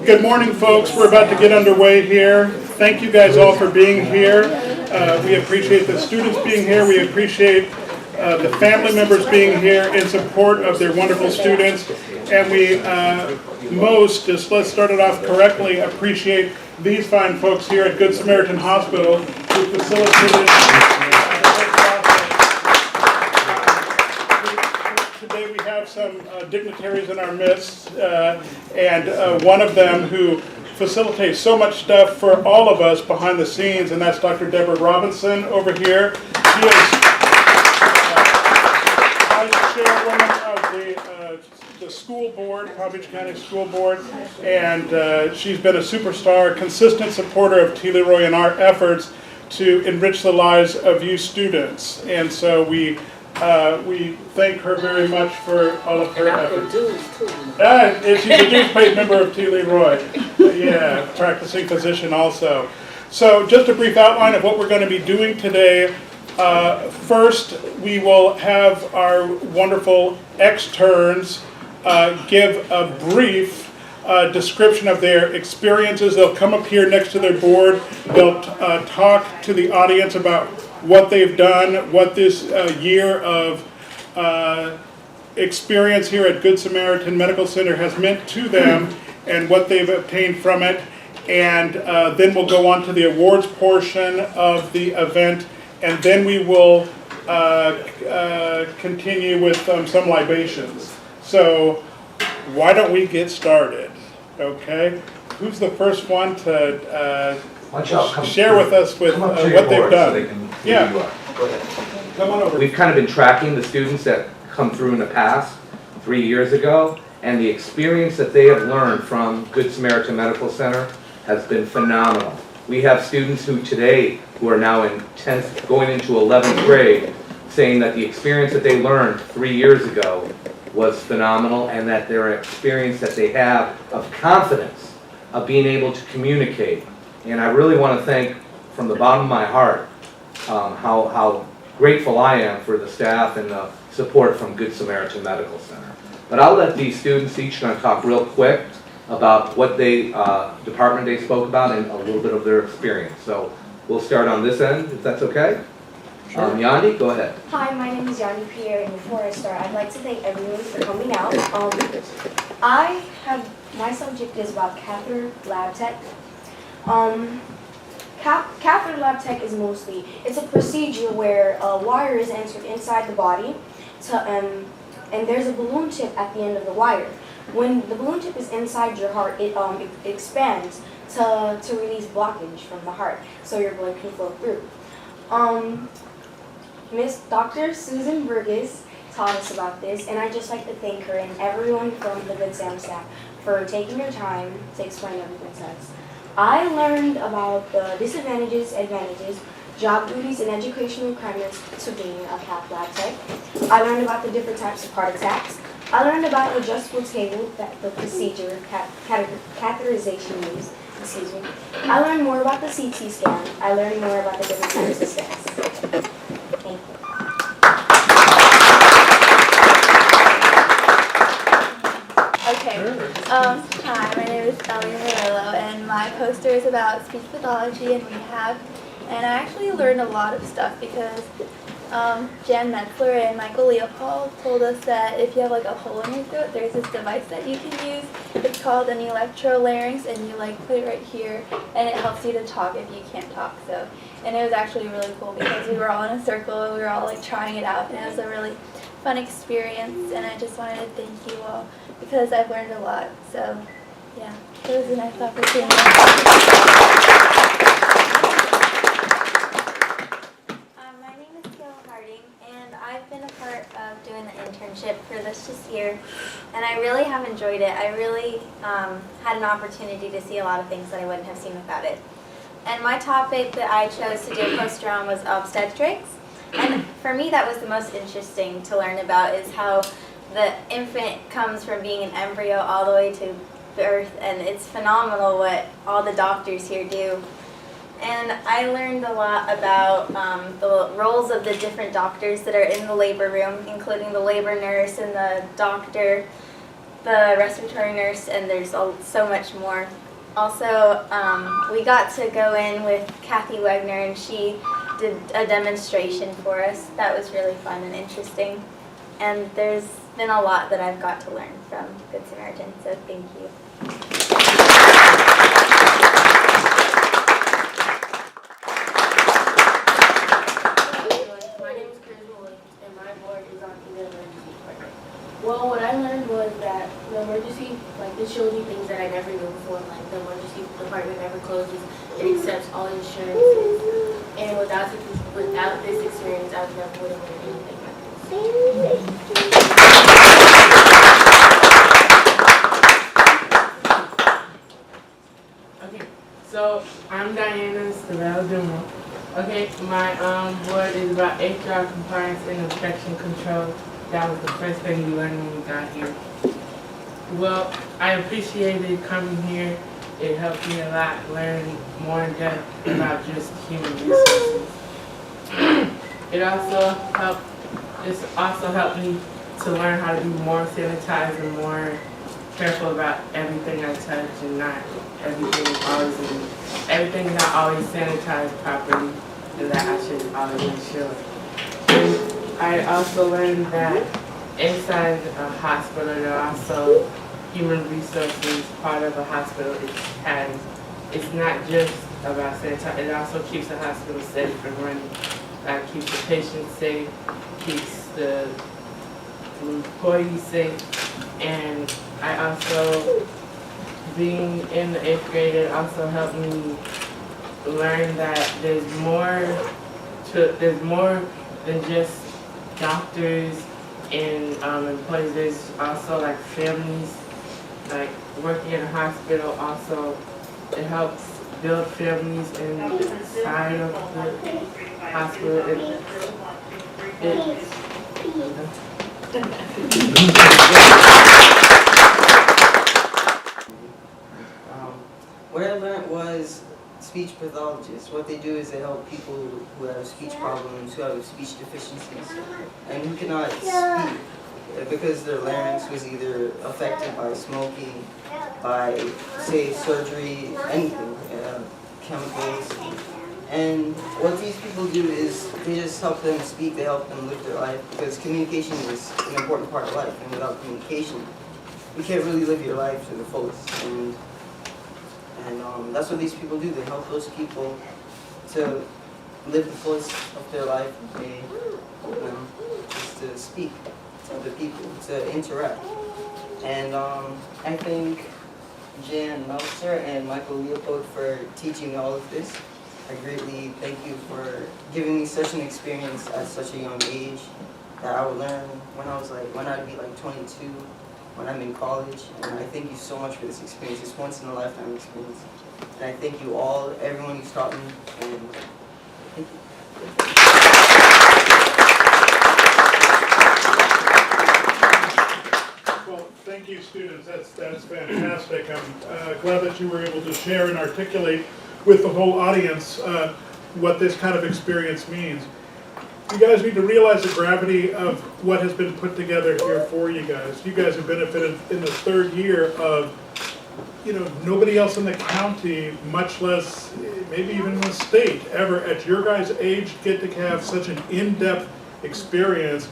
Good morning, folks. We're about to get underway here. Thank you guys all for being here. We appreciate the students being here. We appreciate the family members being here in support of their wonderful students. And we let's start it off correctly, appreciate these fine folks here at Good Samaritan Hospital who facilitated today. We have some dignitaries in our midst, and one of them who facilitates so much stuff for all of us behind the scenes, and that's Dr. Deborah Robinson over here. She is vice chairwoman of the school board, Palm Beach County School Board, and she's been a superstar, consistent supporter of T. Leroy and our efforts to enrich the lives of you students. And so we thank her very much for all of her efforts. And she's a dues-paid member of T. Leroy. Yeah, practicing physician also. So just a brief outline of what we're going to be doing today. First, we will have our wonderful externs give a brief description of their experiences. They'll come up here next to their board. They'll talk to the audience about what they've done, what this year of experience here at Good Samaritan Medical Center has meant to them and what they've obtained from it. And then we'll go on to the awards portion of the event, and then we will continue with some libations. So why don't we get started, okay? Who's the first one to share with us with what they've done? Yeah, go ahead. Come on over. We've kind of been tracking the students that come through in the past 3 years ago, and the experience that they have learned from Good Samaritan Medical Center has been phenomenal. We have students who are now in 10th, going into 11th grade, saying that the experience that they learned 3 years ago was phenomenal, and that their experience that they have of confidence, of being able to communicate. And I really want to thank, from the bottom of my heart, how grateful I am for the staff and the support from Good Samaritan Medical Center. But I'll let these students each kind of talk real quick about what department they spoke about and a little bit of their experience. So we'll start on this end, if that's okay. Sure. Yanni, go ahead. Hi, my name is Yanni Pierre, and before I start, I'd like to thank everyone for coming out. My subject is about catheter lab tech. Catheter lab tech is it's a procedure where a wire is entered inside the body, and there's a balloon tip at the end of the wire. When the balloon tip is inside your heart, it expands to release blockage from the heart, so your blood can flow through. Miss Dr. Susan Burgess taught us about this, and I'd just like to thank her and everyone from the Good Sam staff for taking their time to explain everything to us. I learned about the disadvantages, advantages, job duties, and educational requirements to being a cath lab tech. I learned about the different types of heart attacks. I learned about the adjustable table that the procedure catheterization used. Excuse me. I learned more about the CT scan. I learned more about the different types of stents. Thank you. Okay. Hi, my name is Ellie Morello, and my poster is about speech pathology and rehab. And I actually learned a lot of stuff because Jan Metzler and Michael Leopold told us that if you have like a hole in your throat, there's this device that you can use. It's called an electrolarynx, and you like put it right here, and it helps you to talk if you can't talk. And it was actually really cool because we were all in a circle and we were all like trying it out, and it was a really fun experience. And I just wanted to thank you all because I've learned a lot. So yeah, it was a nice opportunity. I've been a part of doing the internship for this year, and I really have enjoyed it. I really had an opportunity to see a lot of things that I wouldn't have seen without it. And my topic that I chose to do a poster on was obstetrics. And for me, that was the most interesting to learn about, is how the infant comes from being an embryo all the way to birth, and it's phenomenal what all the doctors here do. And I learned a lot about the roles of the different doctors that are in the labor room, including the labor nurse and the doctor. the respiratory nurse, and there's so much more. Also, we got to go in with Kathy Wegner, and she did a demonstration for us. That was really fun and interesting. And there's been a lot that I've got to learn from Good Samaritan, so thank you. My name is Chris Williams, and my board is on the emergency department. Well, what I learned was that the emergency, it shows you things that I never knew before. Like the emergency department never closes; it accepts all insurances. And without this experience, I never would have learned anything like this. Okay, so I'm Diana Stavell-Dumo. Okay, my board is about HR compliance and infection control. That was the first thing we learned when we got here. Well, I appreciated coming here. It helped me a lot learn more in depth about just human resources. It also helped me to learn how to be more sanitized and more careful about everything I touch, and not everything is not always sanitized properly, and that I should always ensure. And I also learned that inside a hospital, there are also human resources part of a hospital. It's not just about sanitizing, it also keeps the hospital safe and running. That keeps the patients safe, keeps the employees safe, and I also, being in the 8th grade, it also helped me learn that there's more than just doctors and employees. There's also like families. Like working in a hospital also, it helps build families inside of the hospital. What I learned was speech pathologists. What they do is they help people who have speech problems, who have speech deficiencies, and who cannot speak because their larynx was either affected by smoking, by, say, surgery, anything, chemicals. And what these people do is they just help them speak, they help them live their life, because communication is an important part of life, and without communication, you can't really live your life to the fullest. And that's what these people do. They help those people to live the fullest of their life. They help them just to speak to other people, to interact. And I thank Jan Meltzer and Michael Leopold for teaching me all of this. I greatly thank you for giving me such an experience at such a young age that I would learn when I'd be like 22, when I'm in college. And I thank you so much for this experience. It's once in a lifetime experience. And I thank you all, everyone who's taught me, and thank you. Well, thank you, students. That's fantastic. I'm glad that you were able to share and articulate with the whole audience what this kind of experience means. You guys need to realize the gravity of what has been put together here for you guys. You guys have benefited in the 3rd year of, nobody else in the county, much less maybe even in the state, ever at your guys' age get to have such an in-depth experience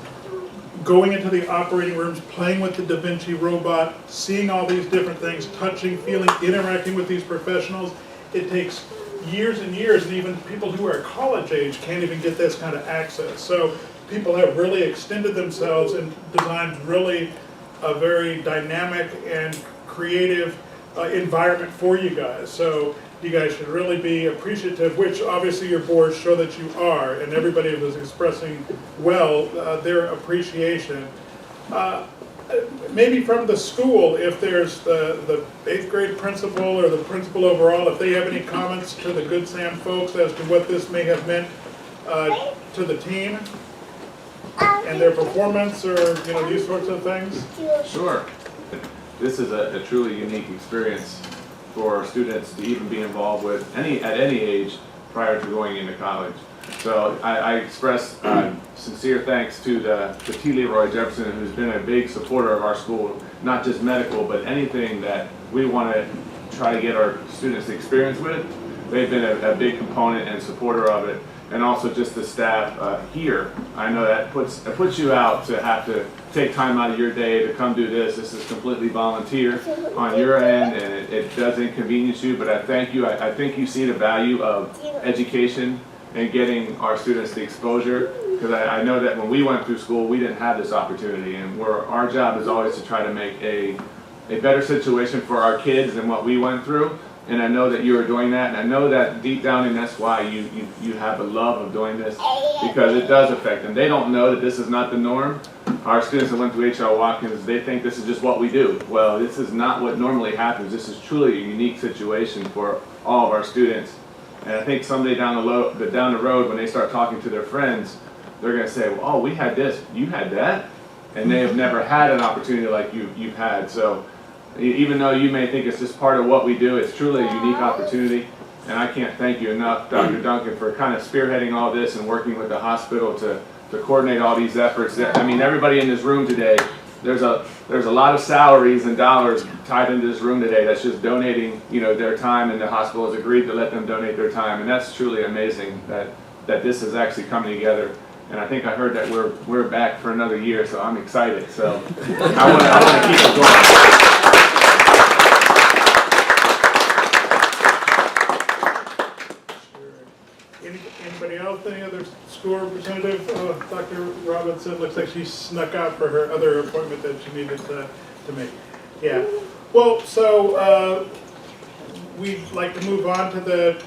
going into the operating rooms, playing with the Da Vinci robot, seeing all these different things, touching, feeling, interacting with these professionals. It takes years and years, and even people who are college age can't even get this kind of access. So people have really extended themselves and designed really a very dynamic and creative environment for you guys. So you guys should really be appreciative, which obviously your boards show that you are, and everybody was expressing well their appreciation. Maybe from the school, if there's the 8th grade principal or the principal overall, if they have any comments to the Good Sam folks as to what this may have meant to the team and their performance, or these sorts of things. Sure. This is a truly unique experience for students to even be involved with at any age prior to going into college. So I express sincere thanks to the T. Leroy Jefferson, who's been a big supporter of our school, not just medical, but anything that we want to try to get our students experience with. They've been a big component and supporter of it. And also just the staff here. I know that puts you out to have to take time out of your day to come do this. This is completely volunteer on your end, and it does inconvenience you, but I thank you. I think you see the value of education and getting our students the exposure, because I know that when we went through school, we didn't have this opportunity, and our job is always to try to make a better situation for our kids than what we went through. And I know that you are doing that, and I know that deep down, and that's why you have a love of doing this, because it does affect them. They don't know that this is not the norm. Our students that went through H.R. Watkins, they think this is just what we do. Well, this is not what normally happens. This is truly a unique situation for all of our students. And I think someday down the road, when they start talking to their friends, they're going to say, well, oh, we had this, you had that? And they have never had an opportunity like you've had. So even though you may think it's just part of what we do, it's truly a unique opportunity. And I can't thank you enough, Dr. Duncan, for kind of spearheading all this and working with the hospital to coordinate all these efforts. I mean, everybody in this room today, there's a lot of salaries and dollars tied into this room today that's just donating, their time, and the hospital has agreed to let them donate their time. And that's truly amazing that this is actually coming together. And I think I heard that we're back for another year, so I'm excited. So I want to keep it going. Anybody else? Any other school representative? Dr. Robinson looks like she snuck out for her other appointment that she needed to make. Yeah. Well, so we'd like to move on to the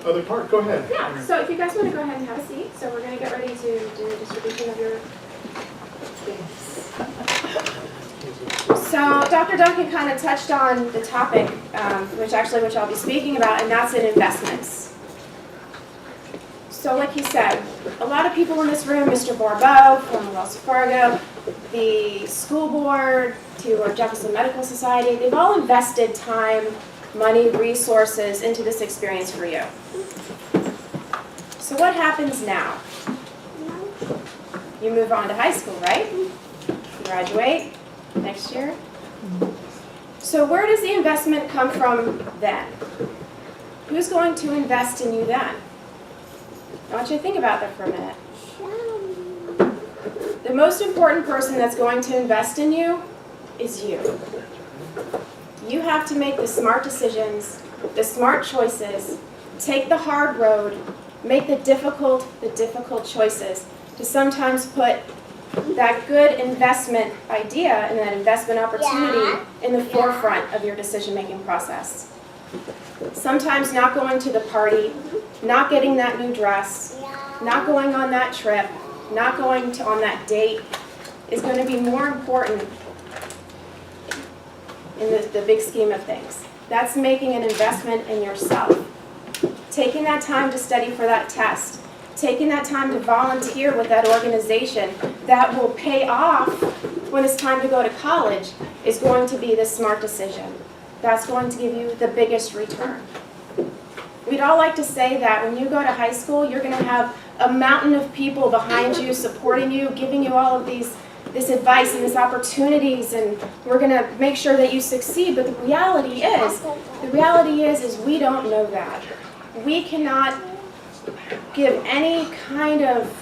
other part. Go ahead. Yeah. So if you guys want to go ahead and have a seat, so we're going to get ready to do the distribution of your things. So Dr. Duncan kind of touched on the topic, which I'll be speaking about, and that's in investments. So like he said, a lot of people in this room, Mr. Borbeau from Wells Fargo, the school board, to our Jefferson Medical Society, they've all invested time, money, resources into this experience for you. So what happens now? You move on to high school, right? You graduate next year. So where does the investment come from then? Who's going to invest in you then? I want you to think about that for a minute. The most important person that's going to invest in you is you. You have to make the smart decisions, the smart choices, take the hard road, make the difficult choices, to sometimes put that good investment idea and that investment opportunity in the forefront of your decision-making process. Sometimes not going to the party, not getting that new dress, not going on that trip, not going on that date is going to be more important in the big scheme of things. That's making an investment in yourself. Taking that time to study for that test, taking that time to volunteer with that organization that will pay off when it's time to go to college is going to be the smart decision. That's going to give you the biggest return. We'd all like to say that when you go to high school, you're going to have a mountain of people behind you, supporting you, giving you all of this advice and these opportunities, and we're going to make sure that you succeed. But the reality is we don't know that. We cannot give any kind of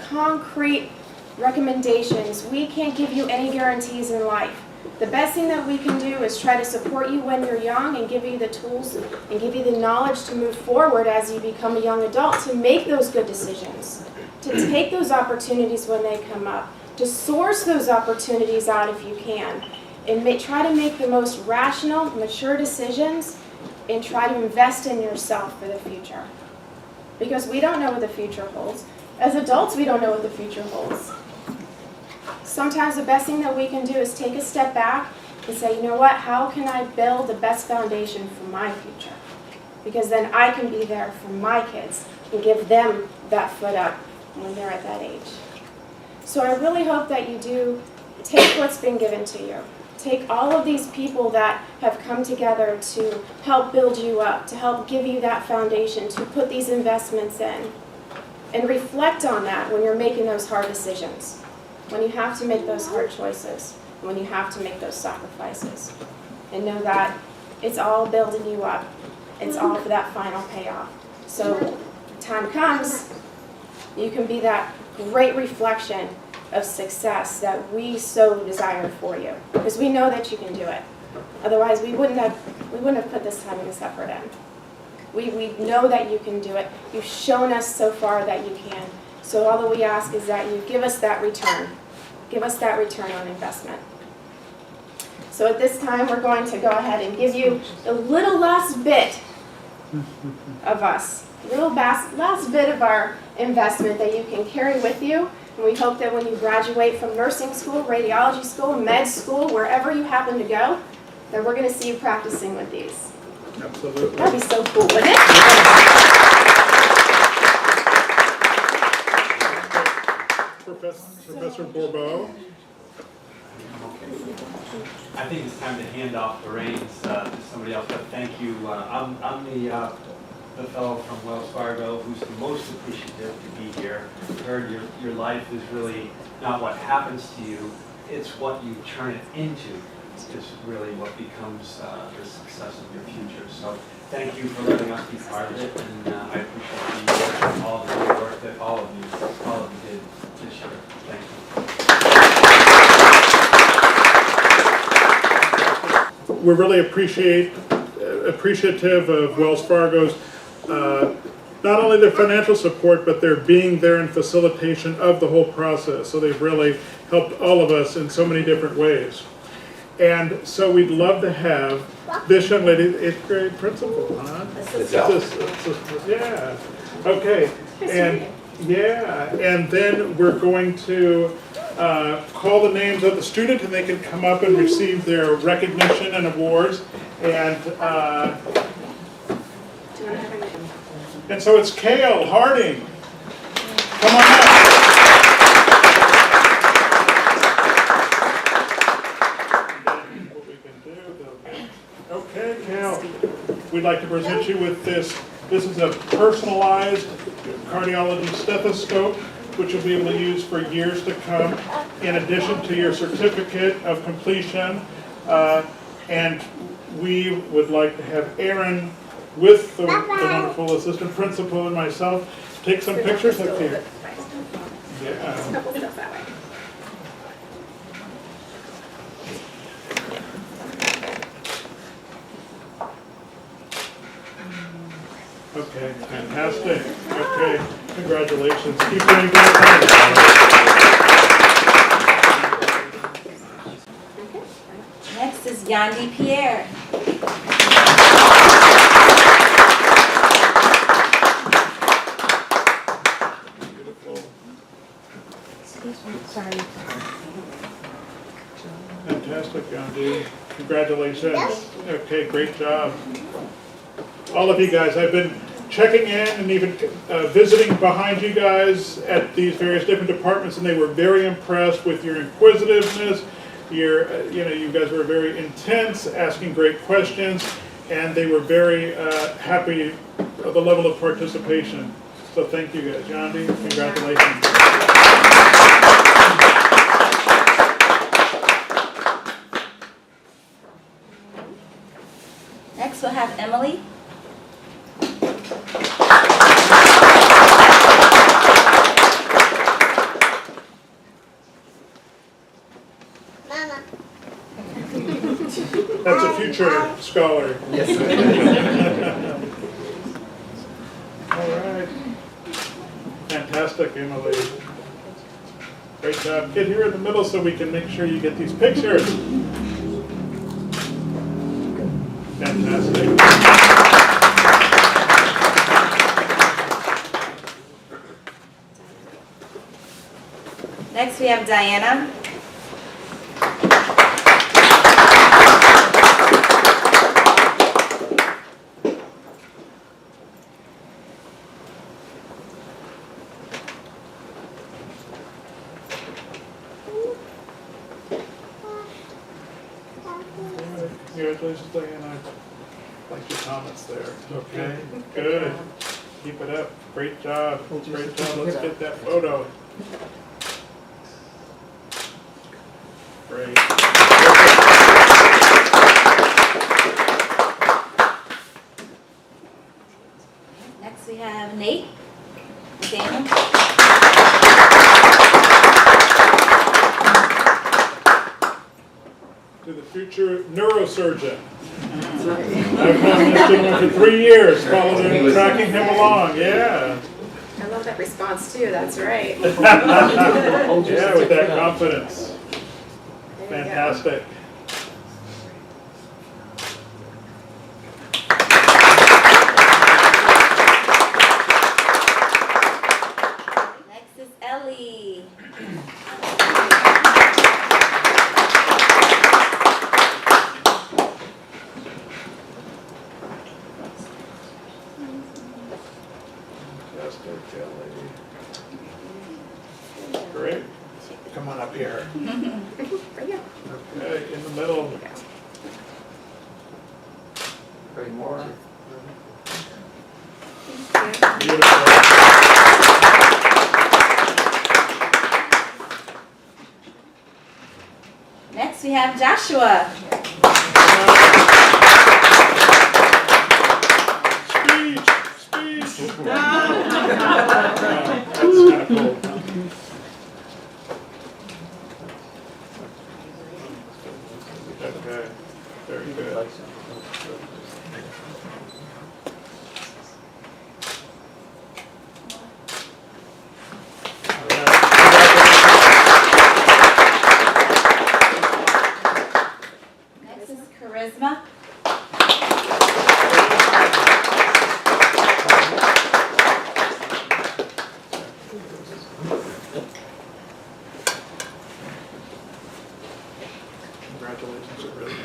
concrete recommendations. We can't give you any guarantees in life. The best thing that we can do is try to support you when you're young and give you the tools and give you the knowledge to move forward as you become a young adult, to make those good decisions, to take those opportunities when they come up, to source those opportunities out if you can, and try to make the most rational, mature decisions, and try to invest in yourself for the future. Because we don't know what the future holds. As adults, we don't know what the future holds. Sometimes the best thing that we can do is take a step back and say, you know what, how can I build the best foundation for my future? Because then I can be there for my kids and give them that foot up when they're at that age. So I really hope that you do take what's been given to you. Take all of these people that have come together to help build you up, to help give you that foundation, to put these investments in, And reflect on that when you're making those hard decisions, when you have to make those hard choices, when you have to make those sacrifices. And know that it's all building you up. It's all for that final payoff. So when time comes, you can be that great reflection of success that we so desire for you. Because we know that you can do it. Otherwise, we wouldn't have put this time and this effort in. We know that you can do it. You've shown us so far that you can. So all that we ask is that you give us that return. Give us that return on investment. So at this time, we're going to go ahead and give you the little last bit of us, little last bit of our investment that you can carry with you. And we hope that when you graduate from nursing school, radiology school, med school, wherever you happen to go, that we're going to see you practicing with these. Absolutely. That'd be so cool, wouldn't it? Professor Bourbeau. I think it's time to hand off the reins to somebody else, but thank you. I'm the fellow from Wells Fargo who's the most appreciative to be here. Heard your life is really not what happens to you, it's what you turn it into is really what becomes the success of your future. So thank you for letting us be part of it, and I appreciate all of the good work that all of you did this year. Thank you. We're really appreciative of Wells Fargo's not only their financial support, but their being there in facilitation of the whole process. So they've really helped all of us in so many different ways. And so we'd love to have this young lady, 8th grade principal, huh? Yeah. Okay. And yeah, and then we're going to call the names of the student, and they can come up and receive their recognition and awards. And so it's Kale Harding. Come on up. What we can do, okay, Kale. We'd like to present you with this. This is a personalized cardiology stethoscope, which you'll be able to use for years to come, in addition to your certificate of completion. And we would like to have Aaron, with the wonderful assistant principal and myself, take some pictures up here. Yeah. Okay, fantastic. Okay, congratulations. Keep doing good. Next is Yandi Pierre. Beautiful. Excuse me, sorry. Fantastic, Gandhi. Congratulations. Okay, great job. All of you guys, I've been checking in and even visiting behind you guys at these various different departments, and they were very impressed with your inquisitiveness. You guys were very intense, asking great questions, and they were very happy of the level of participation. So thank you guys. Yandi, congratulations. Next we'll have Emily. That's a future scholar. Yes, sir. All right. Fantastic, Emily. Great job. Get here in the middle so we can make sure you get these pictures. Fantastic. Next we have Diana. Congratulations, Diana. I like your comments there. Okay, good. Keep it up. Great job. Great job. Let's get that photo. Great. Next we have Nate. Daniel. To the future neurosurgeon. I've known this gentleman for 3 years, following him, tracking him along, yeah. I love that response too, that's right. Yeah, with that confidence. There you go. Fantastic. Next is Ellie. Fantastic, Ellie. Great. Come on up here. Right here. Okay, in the middle. Great more. Beautiful. Next we have Joshua. Speech. That's kind of cool. Okay, very good. All right. Next is Charisma. Congratulations, it really is.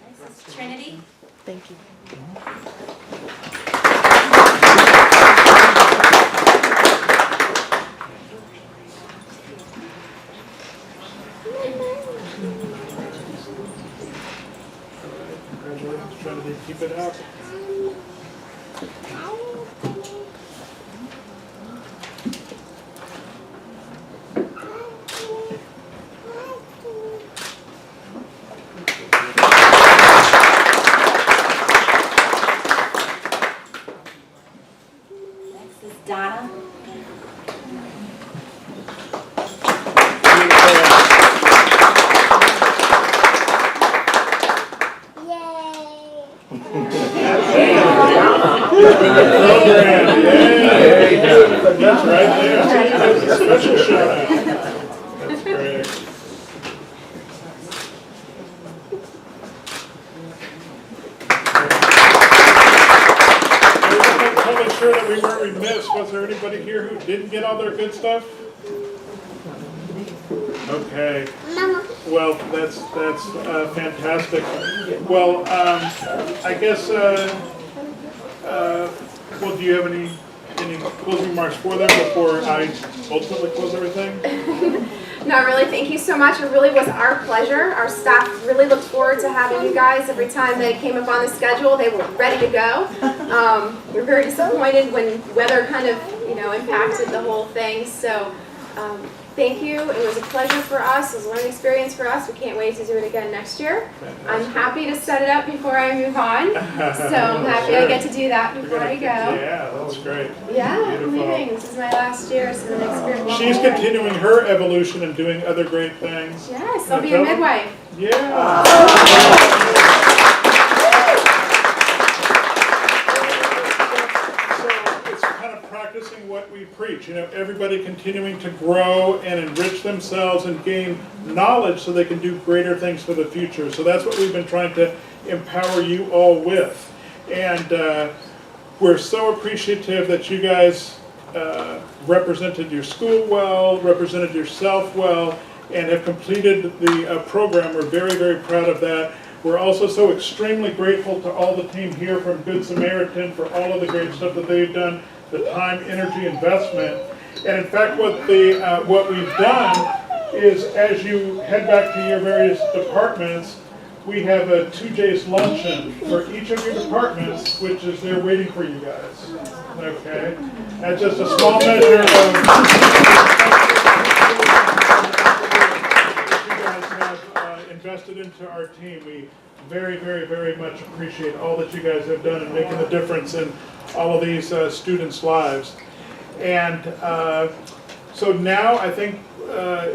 Next is Trinity. Thank you. Congratulations, Trinity, keep it up. Next is Donna. That's right there. That's a special shout out. That's great. I'll make sure that we weren't remiss. Was there anybody here who didn't get all their good stuff? Okay. Well, that's fantastic. Well, I guess. Well, do you have any closing remarks for them before I ultimately close everything? No, really, thank you so much. It really was our pleasure. Our staff really looked forward to having you guys. Every time they came up on the schedule, they were ready to go. We were very disappointed when weather kind of, impacted the whole thing. So thank you. It was a pleasure for us. It was a learning experience for us. We can't wait to do it again next year. I'm happy to set it up before I move on. So I'm happy I get to do that before I go. Yeah, that's great. Yeah, I'm Beautiful. leaving. This is my last year, so the next year. She's continuing her evolution and doing other great things. Yes, I'll be a midwife. Yeah. So it's kind of practicing what we preach. Everybody continuing to grow and enrich themselves and gain knowledge so they can do greater things for the future. So that's what we've been trying to empower you all with. And we're so appreciative that you guys represented your school well, represented yourself well, and have completed the program. We're very, very proud of that. We're also so extremely grateful to all the team here from Good Samaritan for all of the great stuff that they've done, the time, energy, investment. And in fact, what we've done is, as you head back to your various departments, we have a 2J's luncheon for each of your departments, which is there waiting for you guys. Okay? That's just a small measure of you guys have invested into our team. We very, very, very much appreciate all that you guys have done in making a difference in all of these students' lives. And so now I think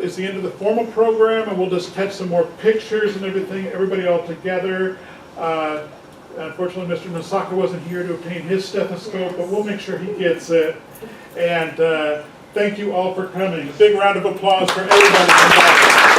is the end of the formal program, and we'll just catch some more pictures and everything, everybody all together. Unfortunately, Mr. Masaka wasn't here to obtain his stethoscope, but we'll make sure he gets it. And thank you all for coming. A big round of applause for everybody involved.